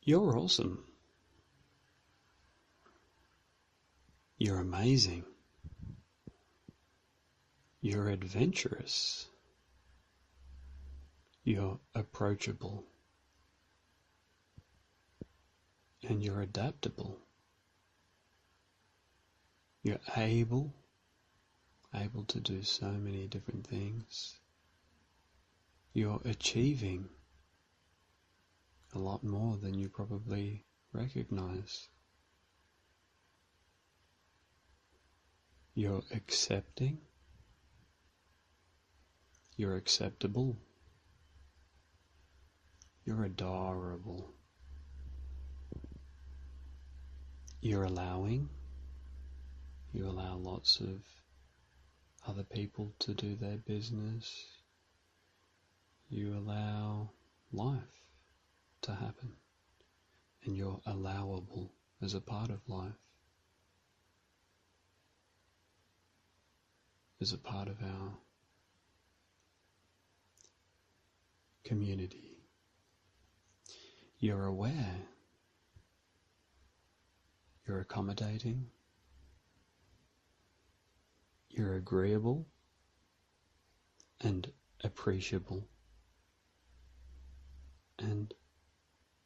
You're awesome. You're amazing. You're adventurous. You're approachable. And you're adaptable. You're able to do so many different things. You're achieving a lot more than you probably recognize. You're accepting. You're acceptable. You're adorable. You're allowing. You allow lots of other people to do their business. You allow life to happen. And you're allowable as a part of life. As a part of our community. You're aware. You're accommodating. You're agreeable and appreciable. And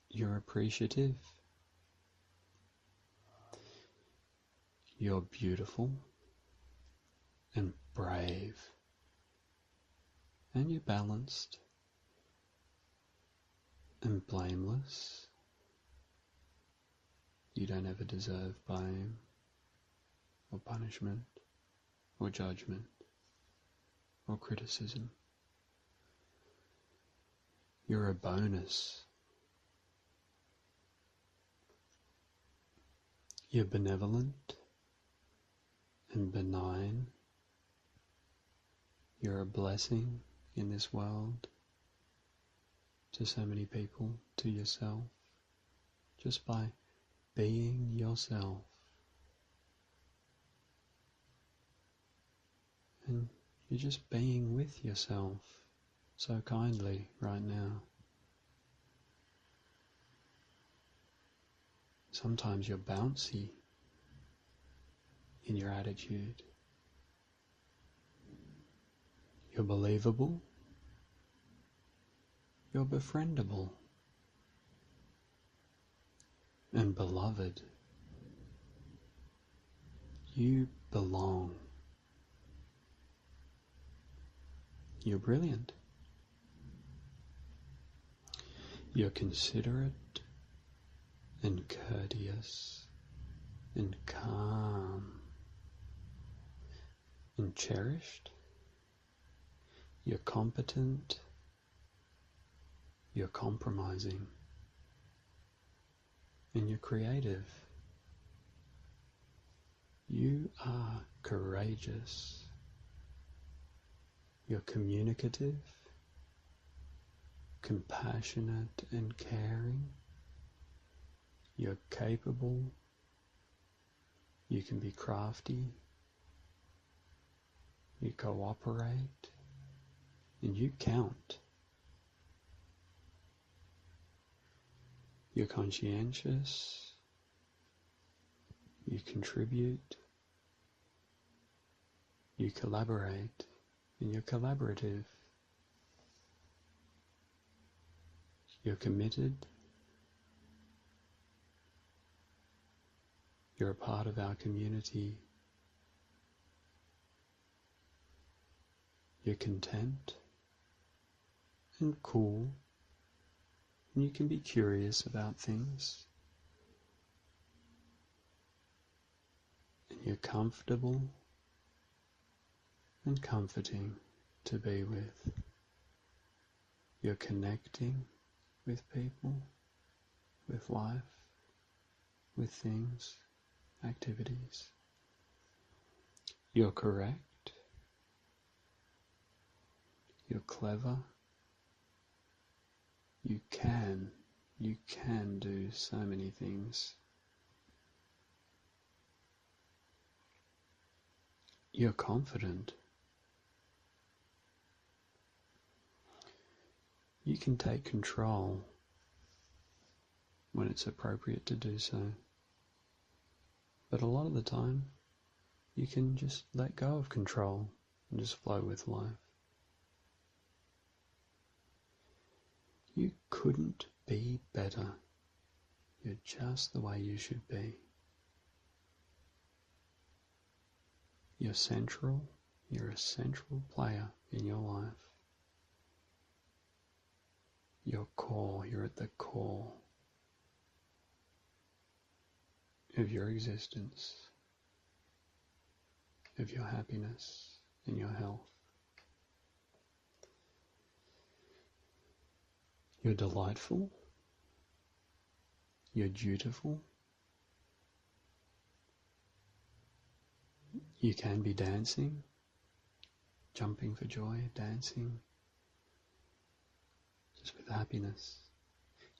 you're appreciative. You're beautiful and brave. And you're balanced and blameless. You don't ever deserve blame or punishment or judgment or criticism. You're a bonus. You're benevolent and benign. You're a blessing in this world to so many people, to yourself, just by being yourself. And you're just being with yourself so kindly right now. Sometimes you're bouncy in your attitude. You're believable. You're befriendable. And beloved. You belong. You're brilliant. You're considerate and courteous and calm and cherished. You're competent. You're compromising. And you're creative. You are courageous. You're communicative, compassionate and caring. You're capable. You can be crafty. You cooperate. And you count. You're conscientious. You contribute. You collaborate. And you're collaborative. You're committed. You're a part of our community. You're content and cool. And you can be curious about things. And you're comfortable and comforting to be with. You're connecting with people, with life, with things, activities. You're correct. You're clever. You can do so many things. You're confident. You can take control when it's appropriate to do so. But a lot of the time, you can just let go of control and just flow with life. You couldn't be better. You're just the way you should be. You're a central player in your life. Your core, you're at the core of your existence, of your happiness and your health. You're delightful. You're dutiful. You can be dancing, jumping for joy, dancing, just with happiness.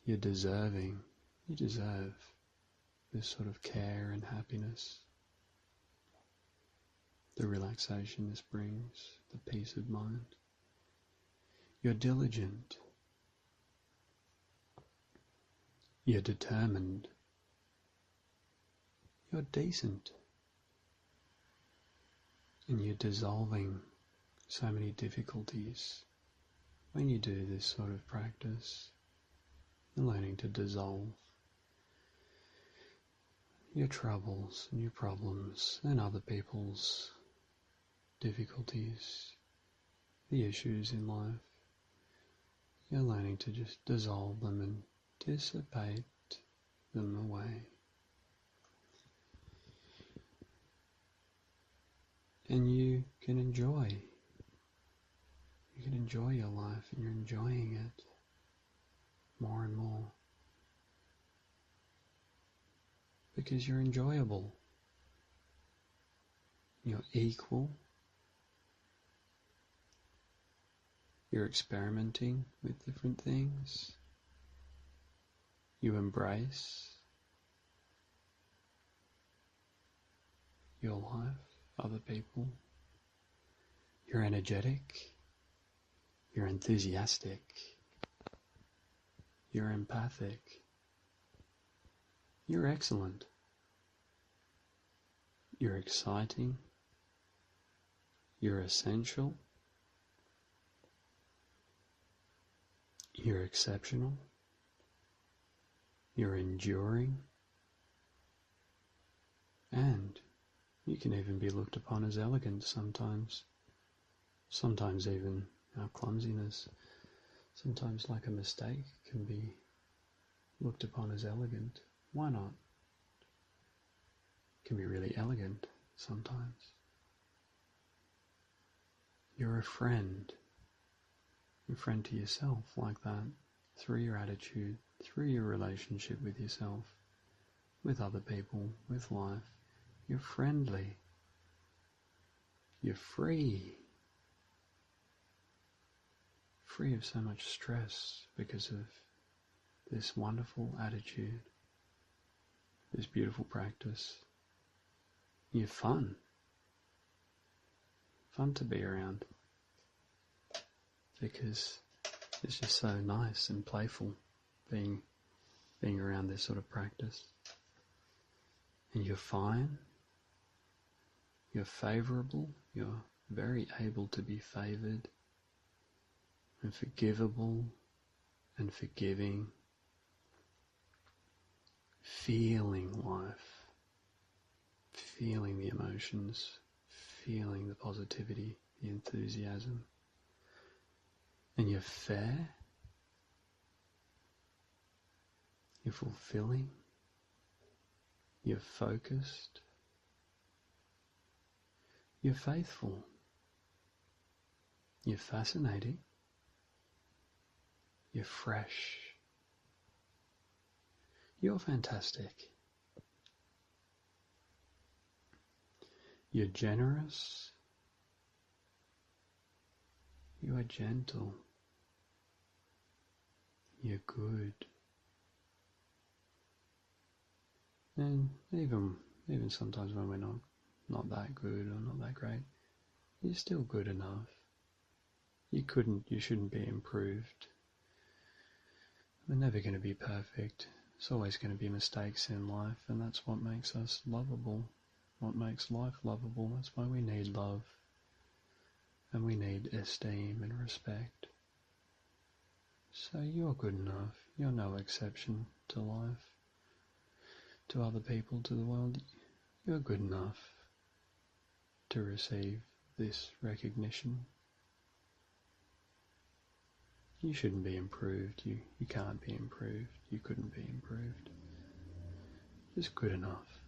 You're deserving. You deserve this sort of care and happiness, the relaxation this brings, the peace of mind. You're diligent. You're determined. You're decent. And you're dissolving so many difficulties. When you do this sort of practice, you're learning to dissolve your troubles and your problems and other people's difficulties, the issues in life. You're learning to just dissolve them and dissipate them away. And you can enjoy your life, and you're enjoying it more and more. Because you're enjoyable. You're equal. You're experimenting with different things. You embrace your life, other people. You're energetic. You're enthusiastic. You're empathic. You're excellent. You're exciting. You're essential. You're exceptional. You're enduring. And you can even be looked upon as elegant sometimes. Sometimes even our clumsiness, sometimes like a mistake, can be looked upon as elegant. Why not? It can be really elegant sometimes. You're a friend to yourself like that, through your attitude, through your relationship with yourself, with other people, with life. You're friendly. You're free of so much stress because of this wonderful attitude, this beautiful practice. You're fun to be around, because it's just so nice and playful being around this sort of practice. And you're fine, you're favourable, you're very able to be favoured and forgivable and forgiving, feeling life, feeling the emotions, feeling the positivity, the enthusiasm. And you're fair, you're fulfilling, you're focused, you're faithful, you're fascinating, you're fresh, you're fantastic, you're generous, you are gentle, you're good. And even sometimes when we're not that good or not that great, you're still good enough. You shouldn't be improved. We're never going to be perfect. There's always going to be mistakes in life, and that's what makes us lovable, what makes life lovable. That's why we need love, and we need esteem and respect. So you're good enough. You're no exception to life, to other people, to the world. You're good enough to receive this recognition. You shouldn't be improved. You can't be improved. You couldn't be improved. Just good enough.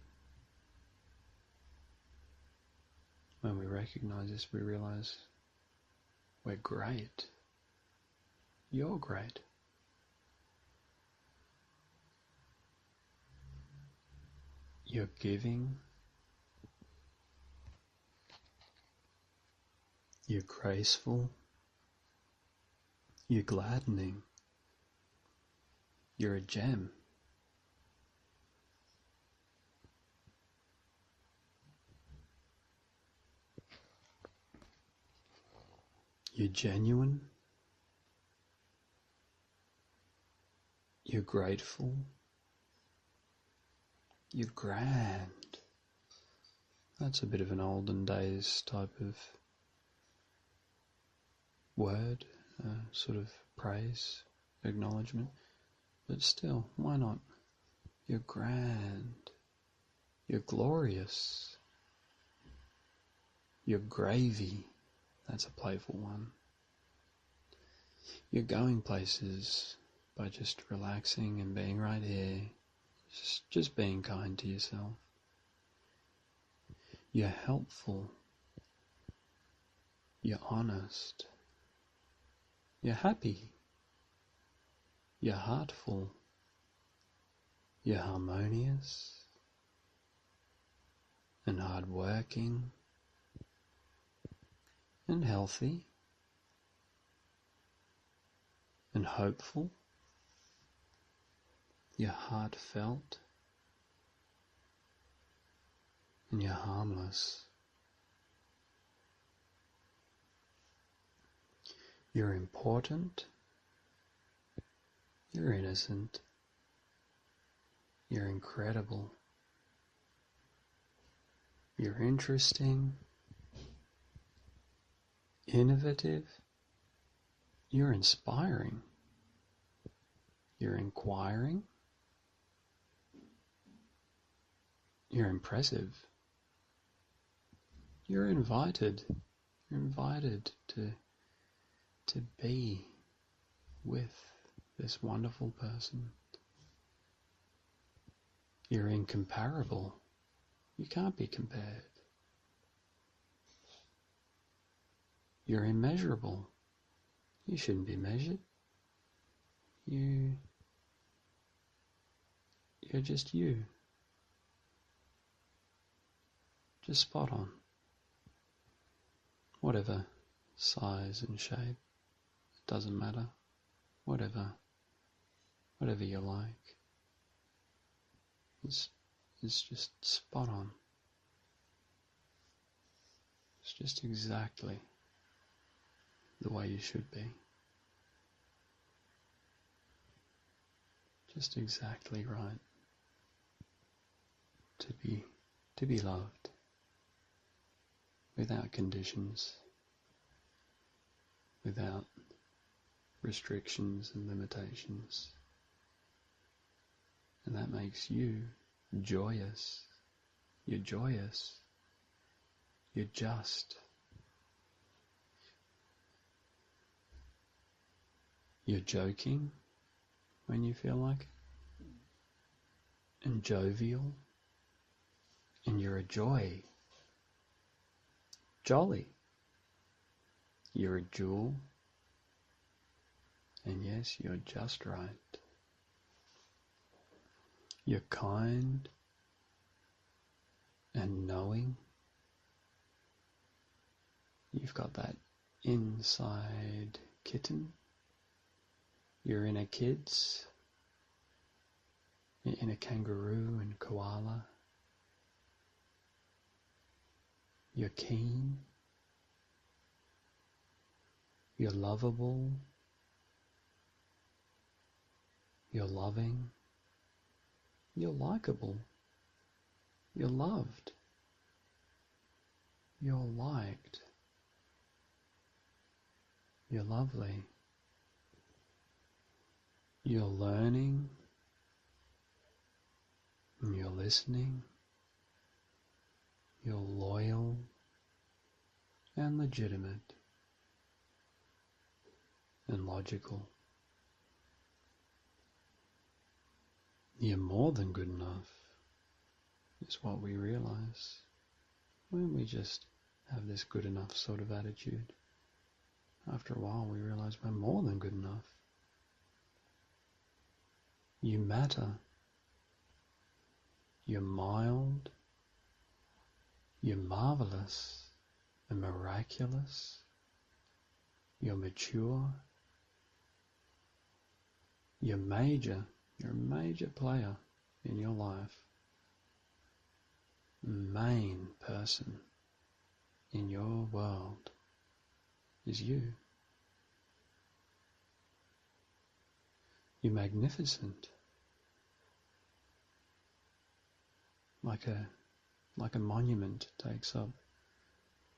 When we recognize this, we realize we're great. You're great. You're giving. You're graceful. You're gladdening. You're a gem. You're genuine. You're grateful. You're grand. That's a bit of an olden days type of word, sort of praise, acknowledgement. But still, why not? You're grand. You're glorious. You're gravy. That's a playful one. You're going places by just relaxing and being right here. Just being kind to yourself. You're helpful. You're honest. You're happy. You're heartful. You're harmonious and hardworking and healthy and hopeful. You're heartfelt and you're harmless. You're important. You're innocent. You're incredible. You're interesting. Innovative. You're inspiring. You're inquiring. You're impressive. You're invited. You're invited to be with this wonderful person. You're incomparable. You can't be compared. You're immeasurable. You shouldn't be measured. You're just you. Just spot on. Whatever size and shape, it doesn't matter. Whatever you like. It's just spot on. It's just exactly the way you should be. Just exactly right. To be loved. Without conditions. Without restrictions and limitations. And that makes you joyous. You're joyous. You're just. You're joking when you feel like it. And jovial. And you're a joy. Jolly. You're a jewel. And yes, you're just right. You're kind and knowing. You've got that inside kitten. Your inner kids. Your inner kangaroo and koala. You're keen. You're lovable. You're loving. You're likable. You're loved. You're liked. You're lovely. You're learning. You're listening. You're loyal and legitimate and logical. You're more than good enough, is what we realize when we just have this good enough sort of attitude. After a while we realize we're more than good enough. You matter. You're mild. You're marvelous and miraculous. You're mature. You're major. You're a major player in your life. Main person in your world is you. You're magnificent. Like a monument takes up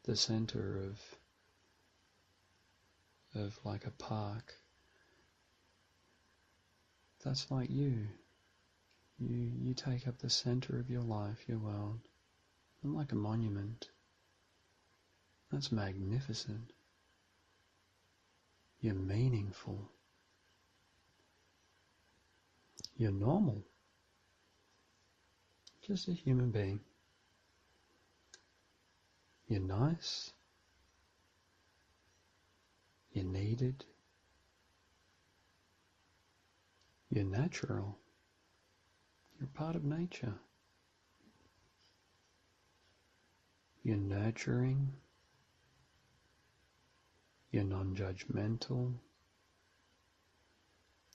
the center of like a park. That's like you. You take up the center of your life, your world, and like a monument. That's magnificent. You're meaningful. You're normal. Just a human being. You're nice. You're needed. You're natural. You're part of nature. You're nurturing. You're non-judgmental.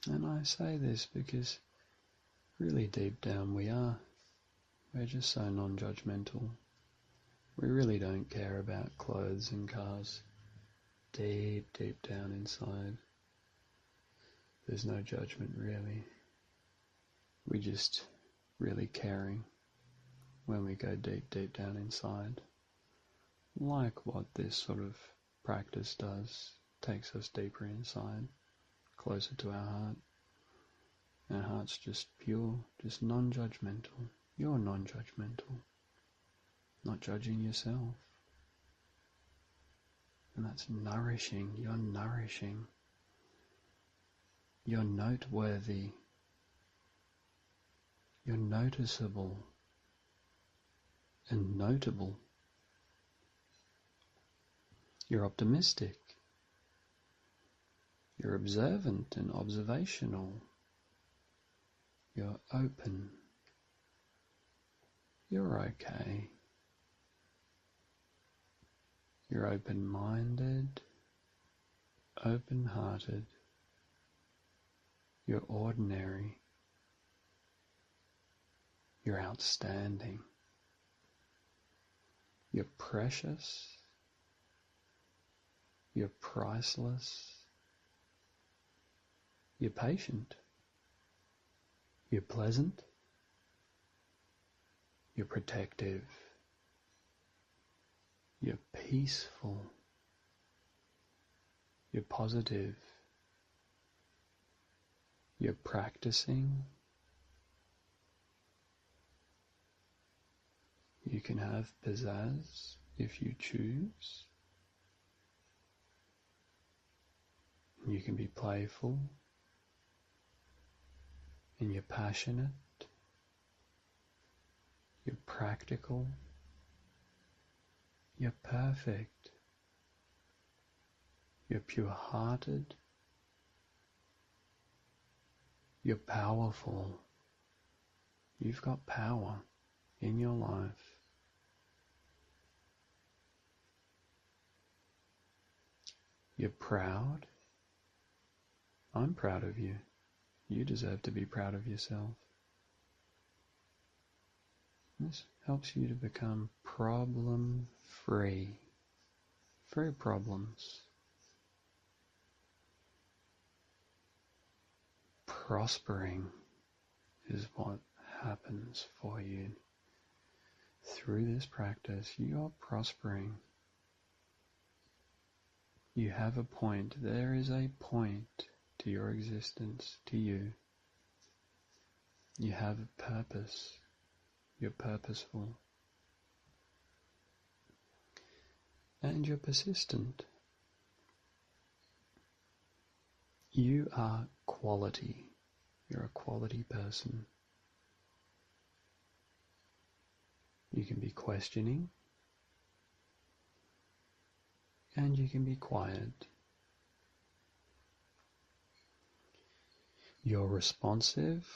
And I say this because really deep down we're just so non-judgmental. We really don't care about clothes and cars. Deep down inside, there's no judgment really. We just really caring when we go deep down inside. Like what this sort of practice does, takes us deeper inside, closer to our heart. Our heart's just pure, just non-judgmental. You're non-judgmental. Not judging yourself. And that's nourishing. You're nourishing. You're noteworthy. You're noticeable and notable. You're optimistic. You're observant and observational. You're open. You're okay. You're open-minded, open-hearted. You're ordinary. You're outstanding. You're precious. You're priceless. You're patient. You're pleasant. You're protective. You're peaceful. You're positive. You're practicing. You can have pizzazz if you choose. You can be playful. And you're passionate. You're practical. You're perfect. You're pure-hearted. You're powerful. You've got power in your life. You're proud. I'm proud of you. You deserve to be proud of yourself. This helps you to become problem-free. Free of problems. Prospering is what happens for you. Through this practice, you are prospering. You have a point. There is a point to your existence, to you. You have a purpose. You're purposeful. And you're persistent. You are quality. You're a quality person. You can be questioning, and you can be quiet. You're responsive.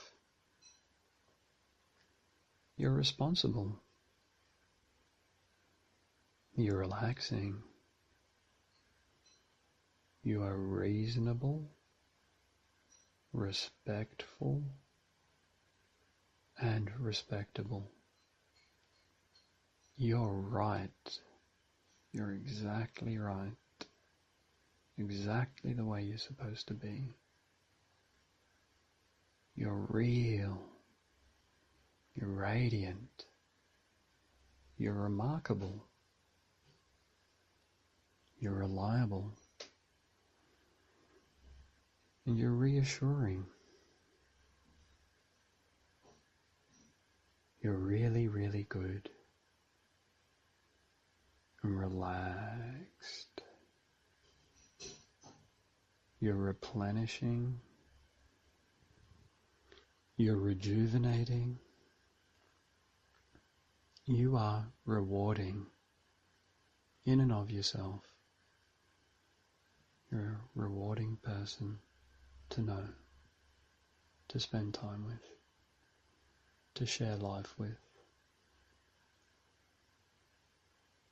You're responsible. You're relaxing. You are reasonable, respectful, and respectable. You're right. You're exactly right. Exactly the way you're supposed to be. You're real. You're radiant. You're remarkable. You're reliable. And you're reassuring. You're really, really good. And relaxed. You're replenishing. You're rejuvenating. You are rewarding in and of yourself. You're a rewarding person to know, to spend time with, to share life with.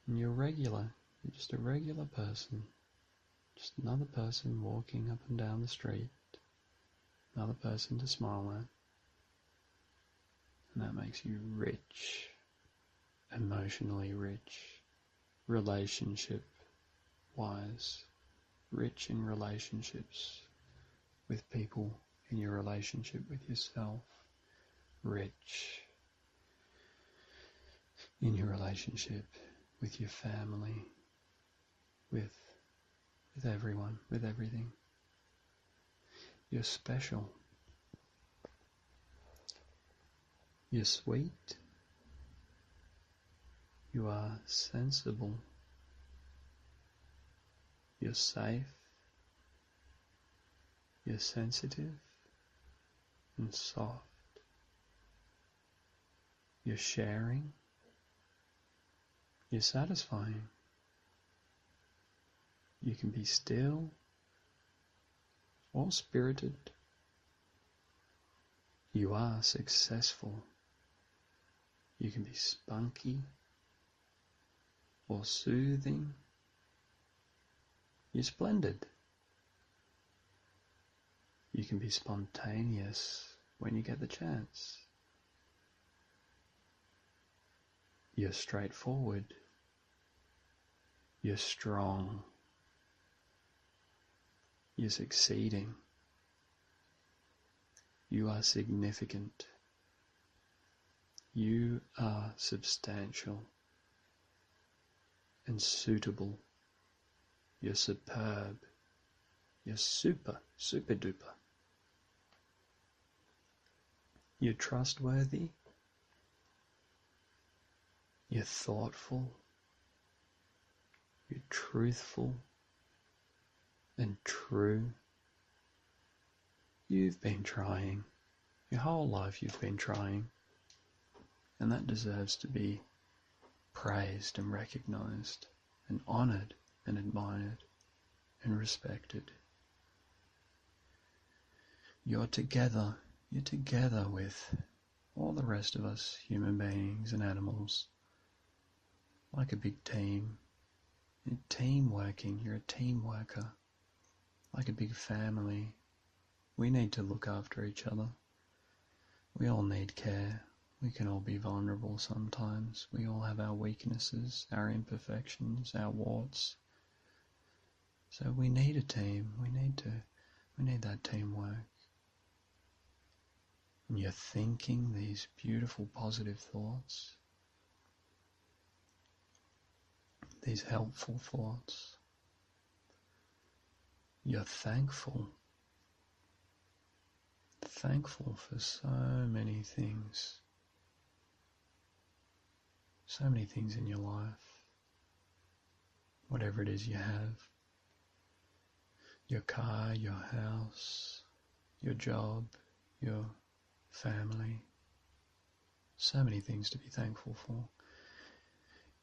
And you're regular. You're just a regular person. Just another person walking up and down the street. Another person to smile at. And that makes you rich. Emotionally rich. Relationship-wise. Rich in relationships with people, in your relationship with yourself. Rich in your relationship with your family, with everyone, with everything. You're special. You're sweet. You are sensible. You're safe. You're sensitive and soft. You're sharing. You're satisfying. You can be still or spirited. You are successful. You can be spunky or soothing. You're splendid. You can be spontaneous when you get the chance. You're straightforward. You're strong. You're succeeding. You are significant. You are substantial and suitable. You're superb. You're super duper. You're trustworthy. You're thoughtful. You're truthful and true. You've been trying. Your whole life you've been trying. And that deserves to be praised and recognized and honored and admired and respected. You're together with all the rest of us, human beings and animals, like a big team. You're team working, you're a team worker, like a big family. We need to look after each other. We all need care. We can all be vulnerable sometimes. We all have our weaknesses, our imperfections, our warts. So we need a team. We need that teamwork. And you're thinking these beautiful positive thoughts, these helpful thoughts. You're thankful for so many things in your life, whatever it is you have, your car, your house, your job, your family, so many things to be thankful for.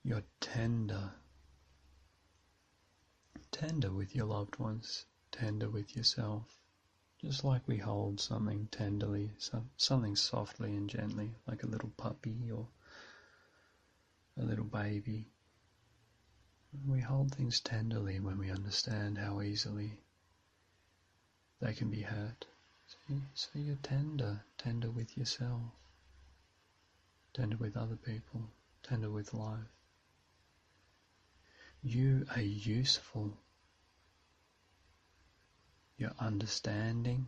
You're tender with your loved ones, tender with yourself, just like we hold something tenderly, something softly and gently, like a little puppy or a little baby. We hold things tenderly when we understand how easily they can be hurt. So you're tender with yourself, tender with other people, tender with life. You are useful. You're understanding.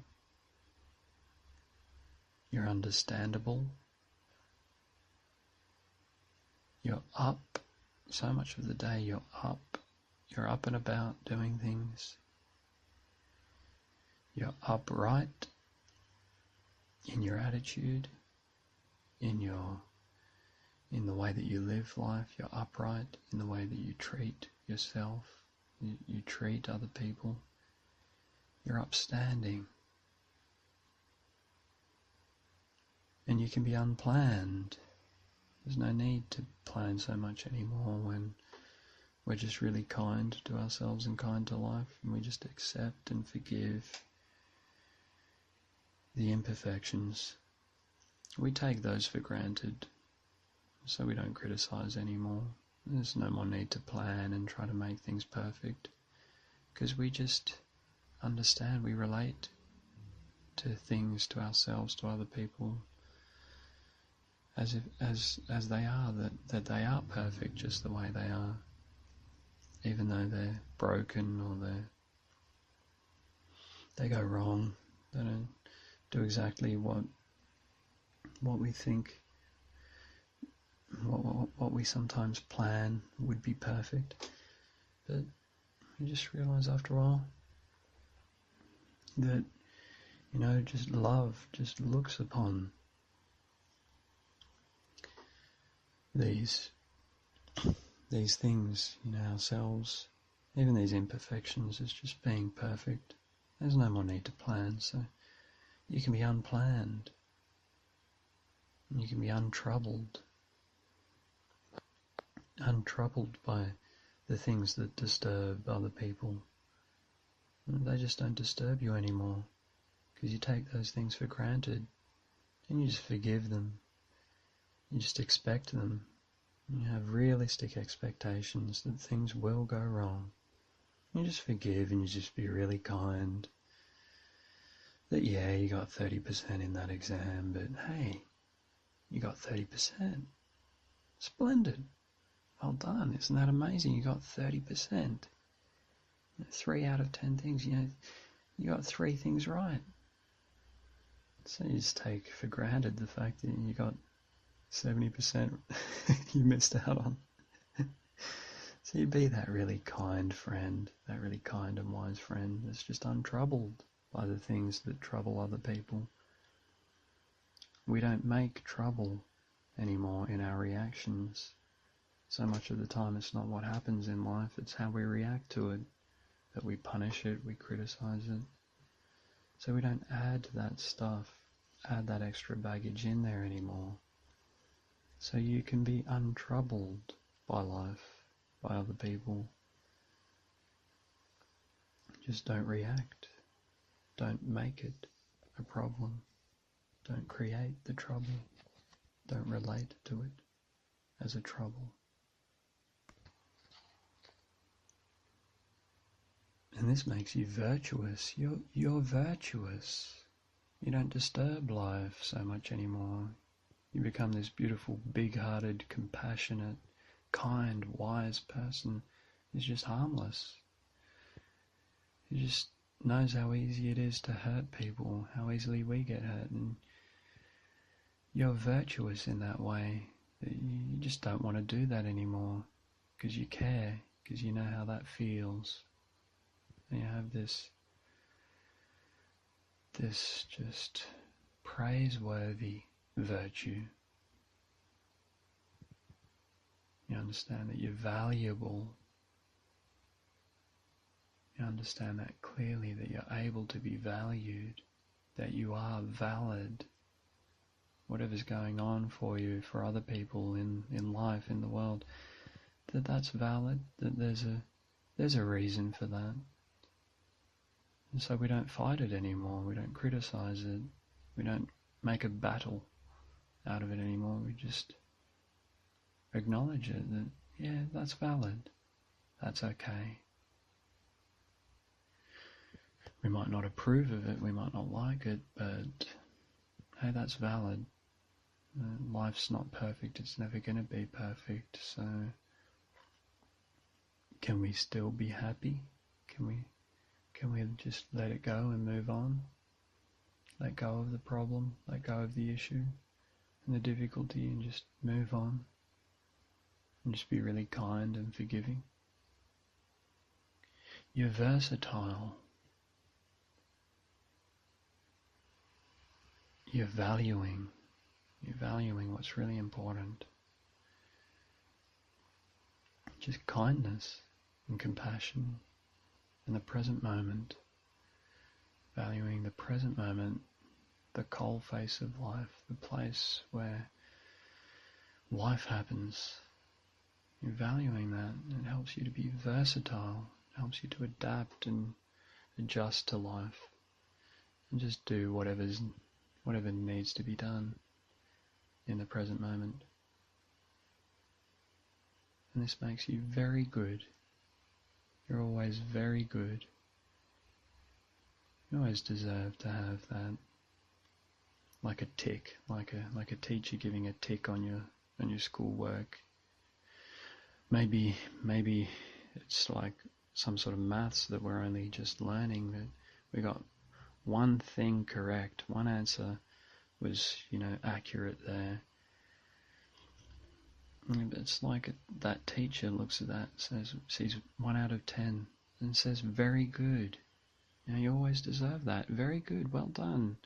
You're understandable. You're up. So much of the day you're up. You're up and about doing things. You're upright in your attitude, in the way that you live life. You're upright in the way that you treat yourself, you treat other people. You're upstanding. And you can be unplanned. There's no need to plan so much anymore when we're just really kind to ourselves and kind to life, and we just accept and forgive the imperfections. We take those for granted, so we don't criticize anymore. There's no more need to plan and try to make things perfect, because we just understand, we relate to things, to ourselves, to other people, as they are, that they are perfect just the way they are, even though they're broken or they go wrong. They don't do exactly what we think, what we sometimes plan would be perfect. But you just realize after a while that, just love just looks upon these things, ourselves, even these imperfections, as just being perfect. There's no more need to plan, so you can be unplanned. You can be untroubled by the things that disturb other people. They just don't disturb you anymore, because you take those things for granted, and you just forgive them. You just expect them. You have realistic expectations that things will go wrong. You just forgive, and you just be really kind. That, yeah, you got 30% in that exam, but hey, you got 30%. Splendid. Well done. Isn't that amazing? You got 30%. 3 out of 10 things, you got 3 things right. So you just take for granted the fact that you got 70% you missed out on. So you be that really kind friend, that really kind and wise friend that's just untroubled by the things that trouble other people. We don't make trouble anymore in our reactions. So much of the time it's not what happens in life, it's how we react to it, that we punish it, we criticize it. So we don't add that stuff, add that extra baggage in there anymore. So you can be untroubled by life, by other people. Just don't react. Don't make it a problem. Don't create the trouble. Don't relate to it as a trouble. And this makes you virtuous. You're virtuous. You don't disturb life so much anymore. You become this beautiful, big-hearted, compassionate, kind, wise person who's just harmless. He just knows how easy it is to hurt people, how easily we get hurt, and you're virtuous in that way. You just don't want to do that anymore because you care, because you know how that feels. And you have this just praiseworthy virtue. You understand that you're valuable. You understand that clearly, that you're able to be valued, that you are valid. Whatever's going on for you, for other people in life, in the world, that's valid, that there's a reason for that. And so we don't fight it anymore, we don't criticize it, we don't make a battle out of it anymore, we just acknowledge it, that yeah, that's valid, that's okay. We might not approve of it, we might not like it, but hey, that's valid. Life's not perfect, it's never going to be perfect, so can we still be happy? Can we just let it go and move on? Let go of the problem, let go of the issue and the difficulty, and just move on and just be really kind and forgiving. You're versatile. You're valuing what's really important. Just kindness and compassion in the present moment, valuing the present moment, the coalface of life, the place where life happens. You're valuing that. It helps you to be versatile, it helps you to adapt and adjust to life and just do whatever needs to be done in the present moment. And this makes you very good. You're always very good. You always deserve to have that, like a tick, like a teacher giving a tick on your schoolwork. Maybe it's like some sort of maths that we're only just learning, that we got one thing correct, one answer was, accurate there. It's like that teacher looks at that, sees 1 out of 10 and says, very good. You always deserve that. Very good. Well done.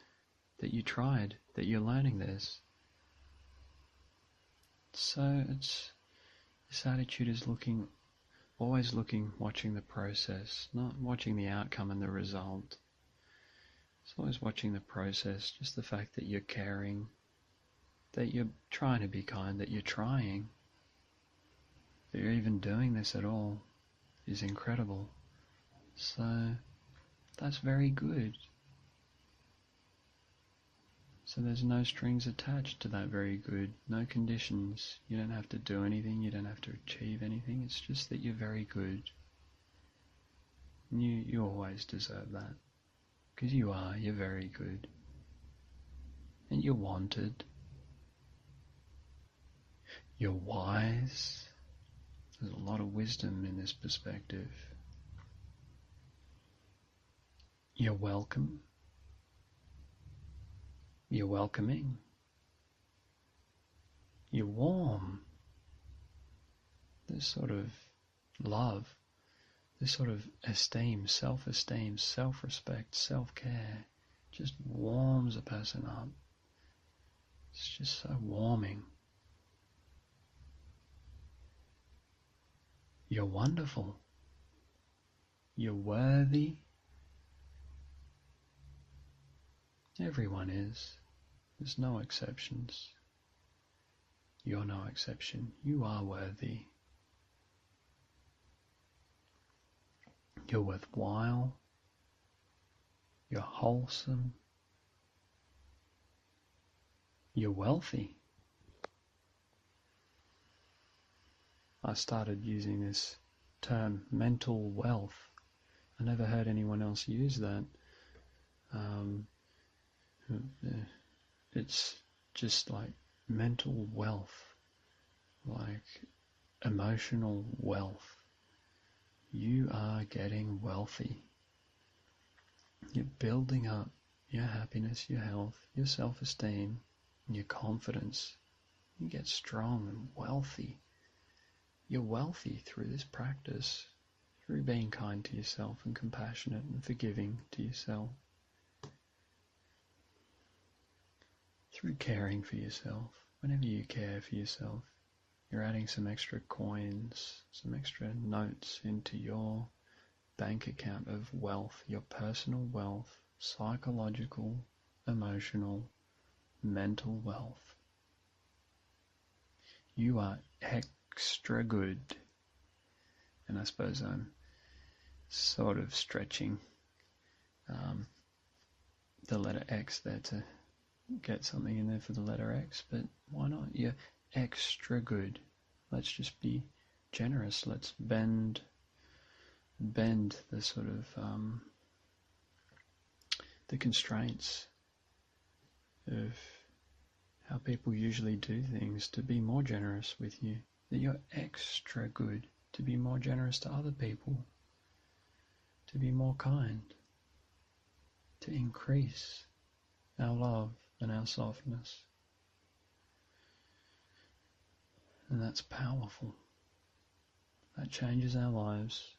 That you tried, that you're learning this. So this attitude is always watching the process, not watching the outcome and the result. It's always watching the process, just the fact that you're caring, that you're trying to be kind, that you're trying, that you're even doing this at all is incredible. So that's very good. So there's no strings attached to that very good, no conditions. You don't have to do anything, you don't have to achieve anything, it's just that you're very good. And you always deserve that, because you're very good. And you're wanted. You're wise. There's a lot of wisdom in this perspective. You're welcome. You're welcoming. You're warm. This sort of love, this sort of esteem, self-respect, self-care just warms a person up. It's just so warming. You're wonderful. You're worthy. Everyone is. There's no exceptions. You're no exception. You are worthy. You're worthwhile. You're wholesome. You're wealthy. I started using this term, mental wealth. I never heard anyone else use that. It's just like mental wealth, like emotional wealth. You are getting wealthy. You're building up your happiness, your health, your self-esteem, and your confidence. You get strong and wealthy. You're wealthy through this practice, through being kind to yourself and compassionate and forgiving to yourself, through caring for yourself. Whenever you care for yourself, you're adding some extra coins, some extra notes into your bank account of wealth, your personal wealth, psychological, emotional, mental wealth. You are extra good. And I suppose I'm sort of stretching the letter X there to get something in there for the letter X, but why not? You're extra good. Let's just be generous. Let's bend the sort of the constraints of how people usually do things to be more generous with you. That you're extra good to be more generous to other people, to be more kind, to increase our love and our softness. And that's powerful. That changes our lives.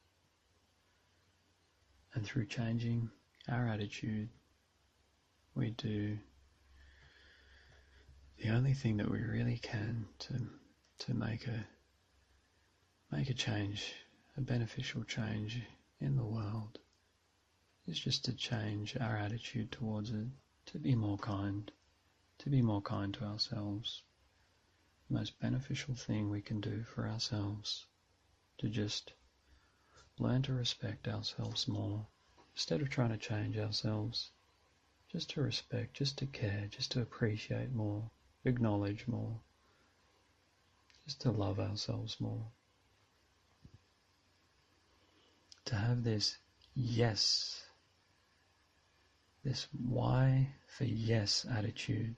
And through changing our attitude, we do the only thing that we really can to make a change, a beneficial change in the world, is just to change our attitude towards it, to be more kind to ourselves. The most beneficial thing we can do for ourselves, to just learn to respect ourselves more, instead of trying to change ourselves, just to respect, just to care, just to appreciate more, acknowledge more, just to love ourselves more. To have this yes, this why for yes attitude,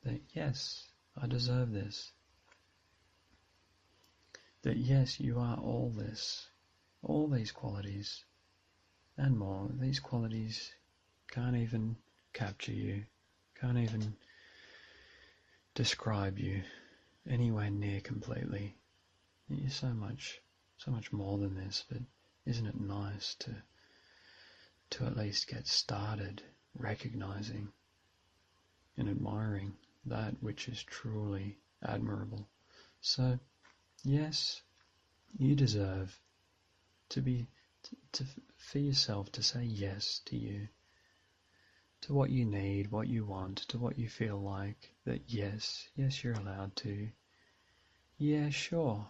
that yes, I deserve this, that yes, you are all this, all these qualities and more. These qualities can't even capture you, can't even describe you anywhere near completely. You're so much more than this, but isn't it nice to at least get started recognizing and admiring that which is truly admirable? So, yes, you deserve for yourself to say yes to you, to what you need, what you want, to what you feel like, that yes, you're allowed to. Yeah, sure,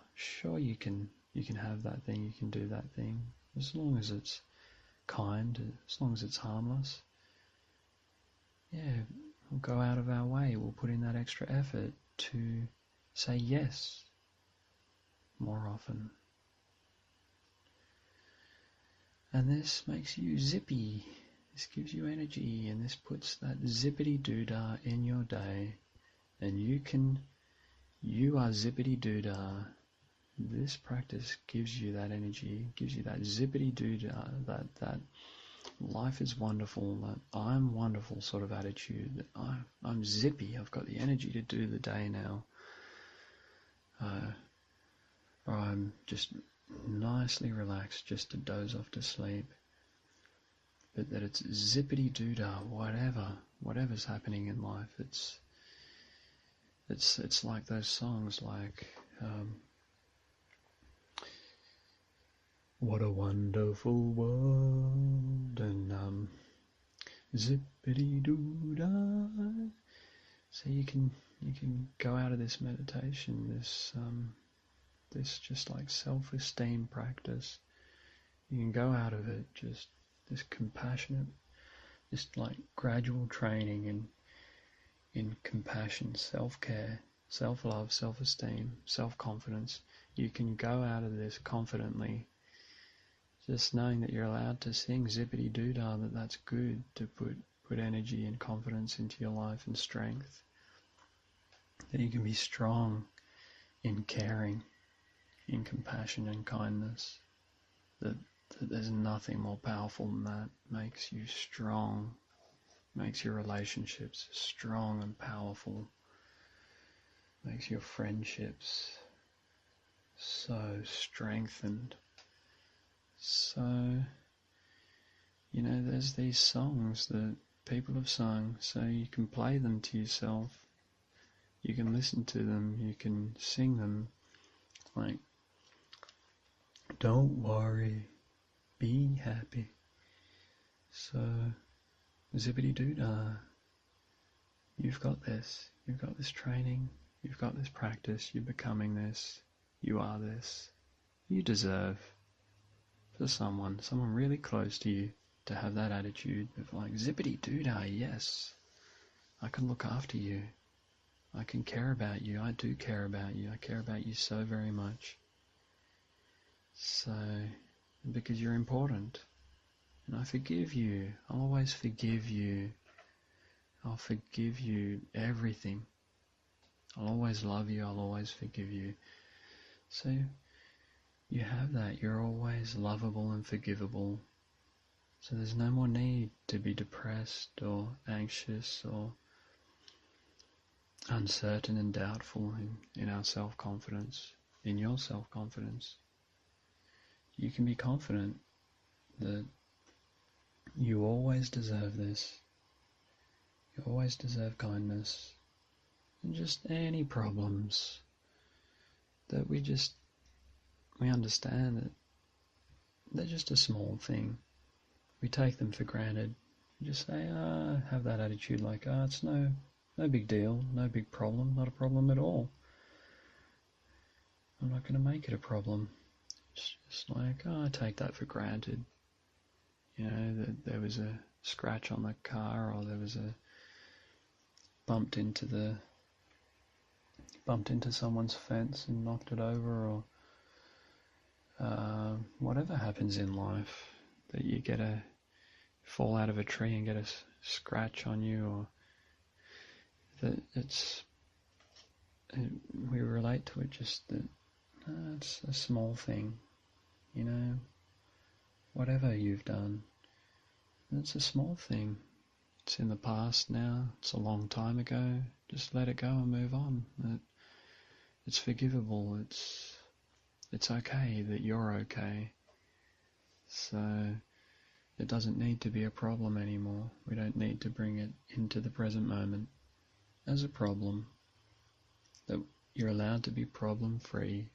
you can have that thing, you can do that thing, as long as it's kind, as long as it's harmless. Yeah, we'll go out of our way, we'll put in that extra effort to say yes more often. And this makes you zippy, this gives you energy, and this puts that zippity-doo-dah in your day, and you are zippity-doo-dah. This practice gives you that energy, gives you that zippity-doo-dah, that life is wonderful, that I'm wonderful sort of attitude, that I'm zippy, I've got the energy to do the day now. Or I'm just nicely relaxed, just to doze off to sleep. But that it's zippity-doo-dah, whatever's happening in life, it's like those songs like What a Wonderful World, and zippity-doo-dah. So you can go out of this meditation, this just like self-esteem practice. You can go out of it just this compassionate, just like gradual training in compassion, self-care, self-love, self-esteem, self-confidence. You can go out of this confidently, just knowing that you're allowed to sing zippity-doo-dah, that's good to put energy and confidence into your life and strength. That you can be strong in caring, in compassion and kindness. That there's nothing more powerful than that. Makes you strong, makes your relationships strong and powerful. makes your friendships so strengthened. So, there's these songs that people have sung, so you can play them to yourself. You can listen to them, you can sing them, like, don't worry, be happy. So, zippity-doo-dah, you've got this training, you've got this practice, you're becoming this, you are this. You deserve for someone really close to you to have that attitude of like, zippity-doo-dah, yes, I can look after you. I can care about you. I do care about you. I care about you so very much. So, because you're important. And I forgive you. I'll always forgive you. I'll forgive you everything. I'll always love you. I'll always forgive you. So, you have that. You're always lovable and forgivable. So there's no more need to be depressed or anxious or uncertain and doubtful in our self-confidence, in your self-confidence. You can be confident that you always deserve this. You always deserve kindness. And just any problems that we understand that they're just a small thing. We take them for granted. We just say, have that attitude like, it's no big deal, no big problem, not a problem at all. I'm not going to make it a problem. It's just like, I take that for granted. That there was a scratch on the car, or there was bumped into someone's fence and knocked it over, or whatever happens in life, that you fall out of a tree and get a scratch on you, or that we relate to it just that it's a small thing, whatever you've done, it's a small thing. It's in the past now, it's a long time ago, just let it go and move on. It's forgivable, it's okay that you're okay. So it doesn't need to be a problem anymore. We don't need to bring it into the present moment as a problem. That you're allowed to be problem-free,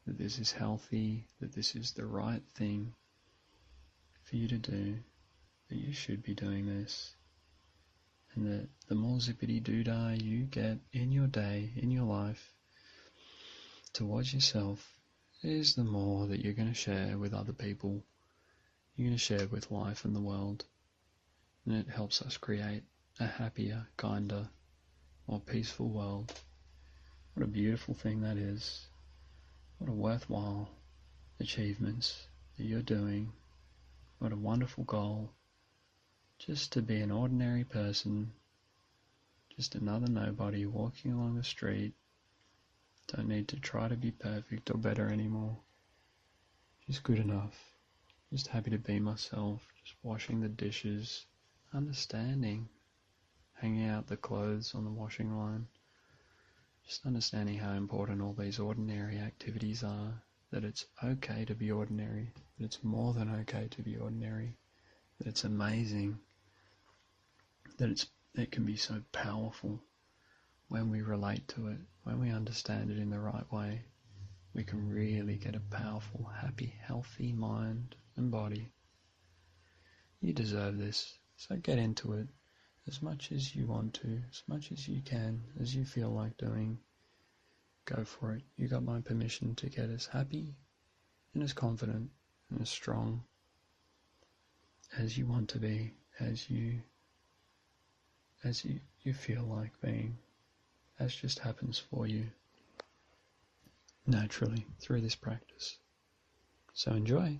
that this is healthy, that this is the right thing for you to do, that you should be doing this, and that the more zippity-doo-dah you get in your day, in your life, towards yourself, is the more that you're going to share with other people. You're going to share with life and the world. And it helps us create a happier, kinder, more peaceful world. What a beautiful thing that is. What a worthwhile achievements that you're doing. What a wonderful goal. Just to be an ordinary person, just another nobody walking along the street. Don't need to try to be perfect or better anymore. Just good enough. Just happy to be myself. Just washing the dishes. Understanding. Hanging out the clothes on the washing line. Just understanding how important all these ordinary activities are. That it's okay to be ordinary. That it's more than okay to be ordinary. That it's amazing. That it can be so powerful when we relate to it, when we understand it in the right way. We can really get a powerful, happy, healthy mind and body. You deserve this, so get into it as much as you want to, as much as you can, as you feel like doing. Go for it. You got my permission to get as happy and as confident and as strong as you want to be, as you feel like being, as just happens for you naturally through this practice. So enjoy.